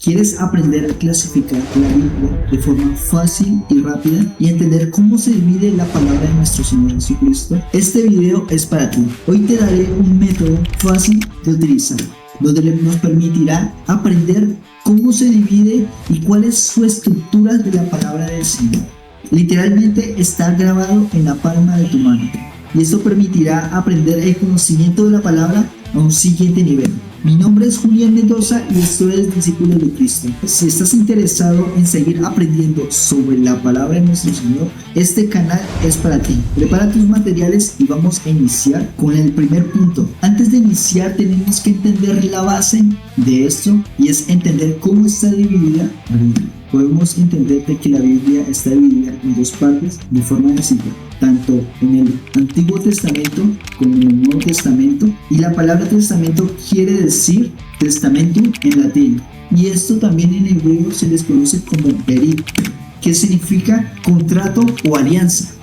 ¿Quieres aprender a clasificar la Biblia de forma fácil y rápida y entender cómo se divide la palabra de nuestro Señor Jesucristo? Este video es para ti. Hoy te daré un método fácil de utilizar, donde nos permitirá aprender cómo se divide y cuál es su estructura de la palabra del Señor. Literalmente está grabado en la palma de tu mano, y esto permitirá aprender el conocimiento de la palabra a un siguiente nivel. Mi nombre es Julián Mendoza y esto es Discípulo de Cristo. Si estás interesado en seguir aprendiendo sobre la palabra de nuestro Señor, este canal es para ti. Prepara tus materiales y vamos a iniciar con el primer punto. Antes de iniciar tenemos que entender la base de esto, y es entender cómo está dividida la Biblia. Podemos entender de que la Biblia está dividida en dos partes de forma simple, tanto en el Antiguo Testamento como en el Nuevo Testamento, y la palabra testamento quiere decir testamento en latín, y esto también en hebreo se les conoce como berit, que significa contrato o alianza.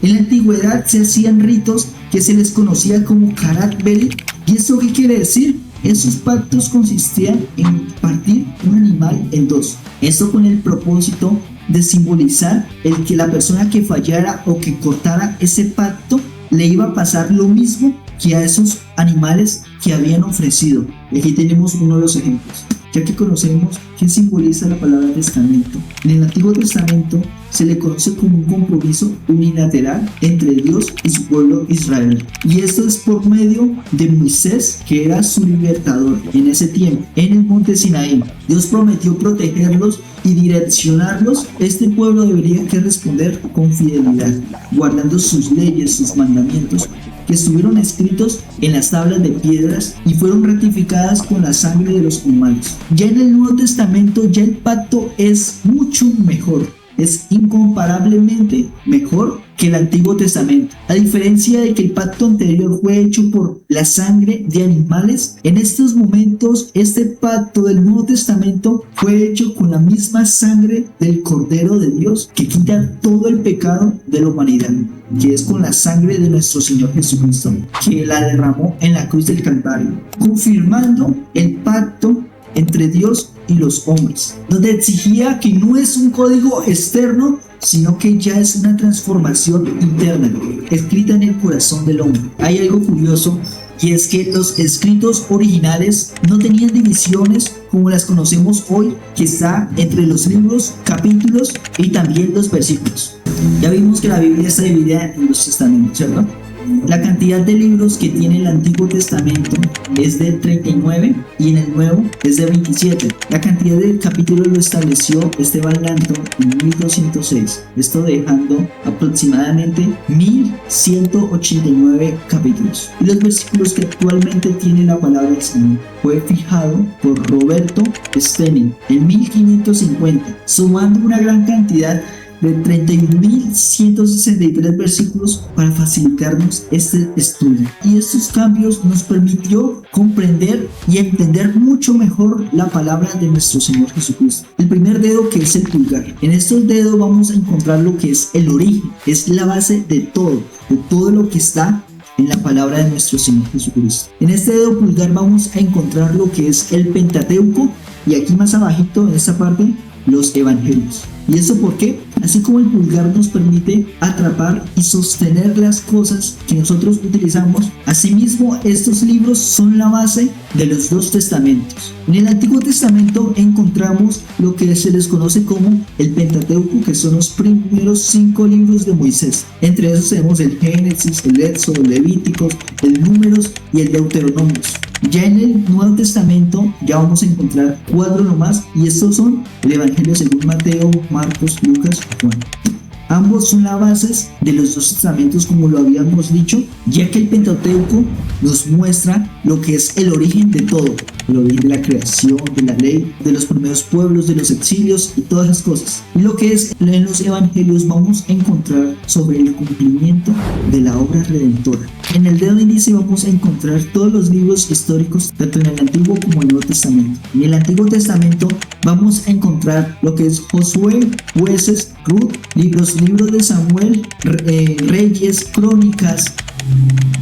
En la antigüedad se hacían ritos que se les conocía como karat berit. ¿Y esto qué quiere decir? Esos pactos consistían en partir un animal en dos, esto con el propósito de simbolizar el que la persona que fallara o que cortara ese pacto le iba a pasar lo mismo que a esos animales que habían ofrecido. Y aquí tenemos uno de los ejemplos, ya que conocemos qué simboliza la palabra testamento. En el Antiguo Testamento se le conoce como un compromiso unilateral entre Dios y su pueblo Israel, y esto es por medio de Moisés, que era su libertador en ese tiempo. En el monte Sinaí Dios prometió protegerlos y direccionarlos. Este pueblo debería que responder con fidelidad, guardando sus leyes, sus mandamientos, que estuvieron escritos en las tablas de piedras y fueron ratificadas con la sangre de los humanos. Ya en el Nuevo Testamento ya el pacto es mucho mejor, es incomparablemente mejor que el Antiguo Testamento. A diferencia de que el pacto anterior fue hecho por la sangre de animales, en estos momentos este pacto del Nuevo Testamento fue hecho con la misma sangre del Cordero de Dios, que quita todo el pecado de la humanidad, que es con la sangre de nuestro Señor Jesucristo, que la derramó en la cruz del Calvario, confirmando el pacto entre Dios y los hombres, donde exigía que no es un código externo, sino que ya es una transformación interna, escrita en el corazón del hombre. Hay algo curioso, y es que los escritos originales no tenían divisiones como las conocemos hoy, que está entre los libros, capítulos y también los versículos. Ya vimos que la Biblia está dividida en los testamentos, ¿cierto? La cantidad de libros que tiene el Antiguo Testamento es de 39 y en el Nuevo es de 27. La cantidad de capítulos lo estableció Esteban Lanto en 1206, esto dejando aproximadamente 1189 capítulos. Y los versículos que actualmente tiene la palabra del Señor fue fijado por Roberto Stenning en 1550, sumando una gran cantidad de 31.163 versículos para facilitarnos este estudio. Y estos cambios nos permitió comprender y entender mucho mejor la palabra de nuestro Señor Jesucristo. El primer dedo, que es el pulgar. En estos dedos vamos a encontrar lo que es el origen, es la base de todo lo que está en la palabra de nuestro Señor Jesucristo. En este dedo pulgar vamos a encontrar lo que es el Pentateuco, y aquí más abajito en esta parte los evangelios. ¿Y eso por qué? Así como el pulgar nos permite atrapar y sostener las cosas que nosotros utilizamos, asimismo estos libros son la base de los dos testamentos. En el Antiguo Testamento encontramos lo que se les conoce como el Pentateuco, que son los primeros 5 libros de Moisés. Entre esos tenemos el Génesis, el Éxodo, el Levíticos, el Números y el Deuteronomio. Ya en el Nuevo Testamento ya vamos a encontrar 4 nomás, y estos son el Evangelio según Mateo, Marcos, Lucas y Juan. Ambos son las bases de los dos testamentos, como lo habíamos dicho, ya que el Pentateuco nos muestra lo que es el origen de todo, el origen de la creación, de la ley, de los primeros pueblos, de los exilios y todas esas cosas. Y lo que es en los evangelios vamos a encontrar sobre el cumplimiento de la obra redentora. En el dedo índice vamos a encontrar todos los libros históricos, tanto en el Antiguo como en el Nuevo Testamento. En el Antiguo Testamento vamos a encontrar lo que es Josué, Jueces, Ruth, libros de Samuel, Reyes, Crónicas,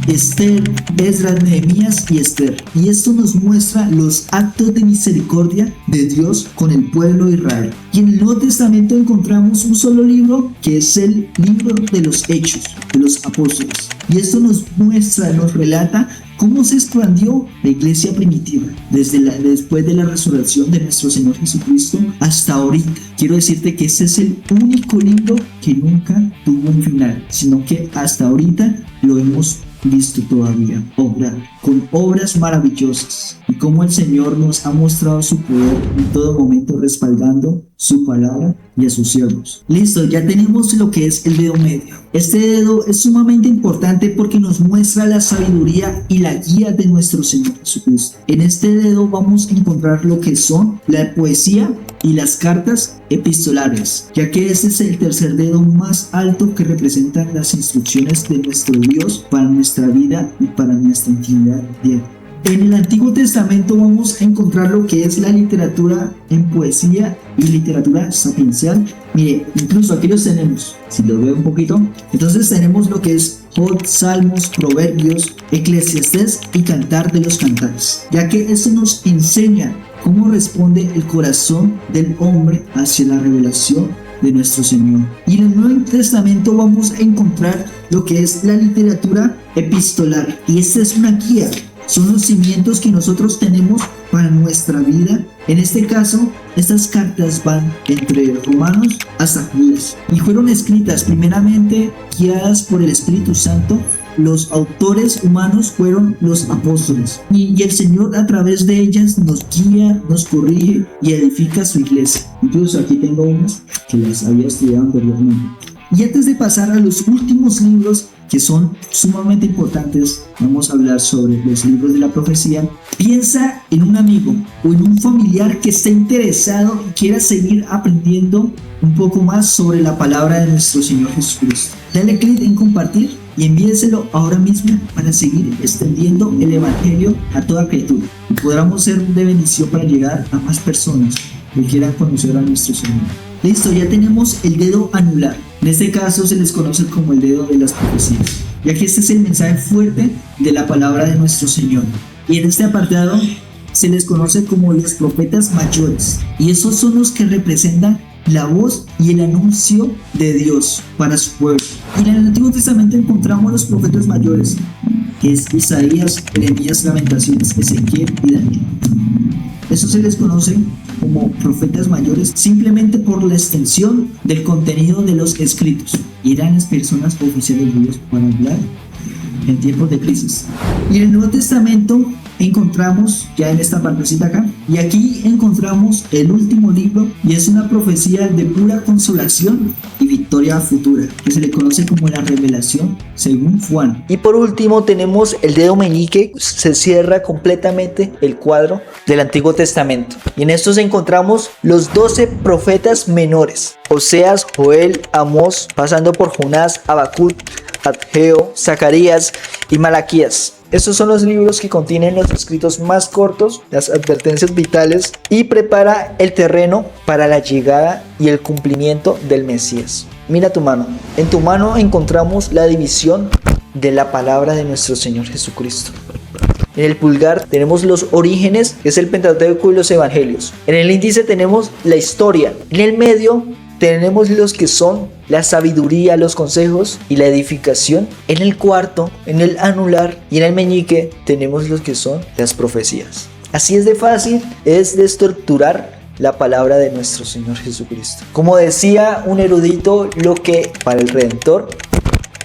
Esther, Esdras, Nehemías y Esther. Y esto nos muestra los actos de misericordia de Dios con el pueblo de Israel. Y en el Nuevo Testamento encontramos un solo libro, que es el libro de los Hechos de los Apóstoles. Y esto nos muestra, nos relata cómo se expandió la iglesia primitiva después de la resurrección de nuestro Señor Jesucristo hasta ahorita. Quiero decirte que este es el único libro que nunca tuvo un final, sino que hasta ahorita lo hemos visto todavía obrar con obras maravillosas, y cómo el Señor nos ha mostrado su poder en todo momento, respaldando su palabra y a sus siervos. Listo, ya tenemos lo que es el dedo medio. Este dedo es sumamente importante porque nos muestra la sabiduría y la guía de nuestro Señor Jesucristo. En este dedo vamos a encontrar lo que son la poesía y las cartas epistolares, ya que este es el tercer dedo más alto que representan las instrucciones de nuestro Dios para nuestra vida y para nuestra intimidad diaria. En el Antiguo Testamento vamos a encontrar lo que es la literatura en poesía y literatura sapiencial. Mire, incluso aquí los tenemos, si lo veo un poquito. Entonces tenemos lo que es Job, Salmos, Proverbios, Eclesiastés y Cantar de los Cantares, ya que esto nos enseña cómo responde el corazón del hombre hacia la revelación de nuestro Señor. Y en el Nuevo Testamento vamos a encontrar lo que es la literatura epistolar, y esta es una guía. Son los cimientos que nosotros tenemos para nuestra vida. En este caso, estas cartas van entre Romanos hasta Judas y fueron escritas primeramente guiadas por el Espíritu Santo. Los autores humanos fueron los apóstoles, y el Señor a través de ellas nos guía, nos corrige y edifica su iglesia. Incluso aquí tengo unas que las había estudiado anteriormente. Y antes de pasar a los últimos libros, que son sumamente importantes, vamos a hablar sobre los libros de la profecía. Piensa en un amigo o en un familiar que esté interesado y quiera seguir aprendiendo un poco más sobre la palabra de nuestro Señor Jesucristo. Dale clic en compartir y envíeselo ahora mismo para seguir extendiendo el evangelio a toda criatura, y podamos ser de bendición para llegar a más personas que quieran conocer a nuestro Señor. Listo, ya tenemos el dedo anular. En este caso se les conoce como el dedo de las profecías, ya que este es el mensaje fuerte de la palabra de nuestro Señor. Y en este apartado se les conoce como los profetas mayores, y esos son los que representan la voz y el anuncio de Dios para su pueblo. Y en el Antiguo Testamento encontramos los profetas mayores, que es Isaías, Jeremías, Lamentaciones, Ezequiel y Daniel. Eso se les conoce como profetas mayores simplemente por la extensión del contenido de los escritos. Y eran las personas oficiales de Dios para hablar en tiempos de crisis. Y en el Nuevo Testamento encontramos, ya en esta partecita acá, y aquí encontramos el último libro, y es una profecía de pura consolación y victoria futura, que se le conoce como la revelación según Juan. Y por último tenemos el dedo meñique. Se cierra completamente el cuadro del Antiguo Testamento, y en estos encontramos los 12 profetas menores: Oseas, Joel, Amós, pasando por Jonás, Habacuc, Ageo, Zacarías y Malaquías. Estos son los libros que contienen los escritos más cortos, las advertencias vitales, y prepara el terreno para la llegada y el cumplimiento del Mesías. Mira tu mano. En tu mano encontramos la división de la palabra de nuestro Señor Jesucristo. En el pulgar tenemos los orígenes, que es el Pentateuco y los Evangelios. En el índice tenemos la historia. En el medio tenemos los que son la sabiduría, los consejos y la edificación. En el cuarto, en el anular y en el meñique tenemos los que son las profecías. Así es de fácil, es de estructurar la palabra de nuestro Señor Jesucristo. Como decía un erudito, lo que para el Redentor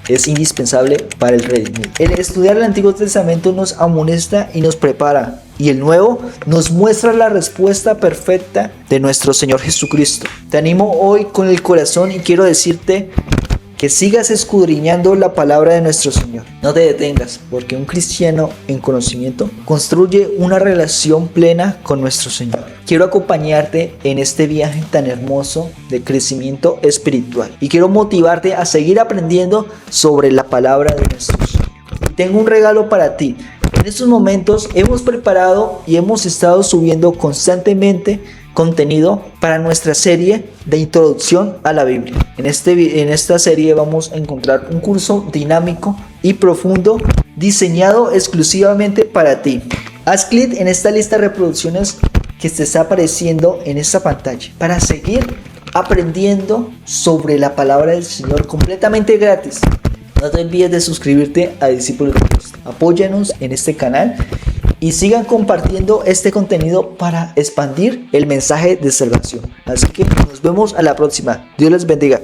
es indispensable para el redimido. El estudiar el Antiguo Testamento nos amonesta y nos prepara, y el Nuevo nos muestra la respuesta perfecta de nuestro Señor Jesucristo. Te animo hoy con el corazón y quiero decirte que sigas escudriñando la palabra de nuestro Señor. No te detengas, porque un cristiano en conocimiento construye una relación plena con nuestro Señor. Quiero acompañarte en este viaje tan hermoso de crecimiento espiritual, y quiero motivarte a seguir aprendiendo sobre la palabra de nuestro Señor. Y tengo un regalo para ti. En estos momentos hemos preparado y hemos estado subiendo constantemente contenido para nuestra serie de introducción a la Biblia. En esta serie vamos a encontrar un curso dinámico y profundo diseñado exclusivamente para ti. Haz clic en esta lista de reproducciones que te está apareciendo en esta pantalla para seguir aprendiendo sobre la palabra del Señor completamente gratis. No te olvides de suscribirte a Discípulos de Cristo. Apóyanos en este canal y sigan compartiendo este contenido para expandir el mensaje de salvación. Así que nos vemos a la próxima. Dios les bendiga.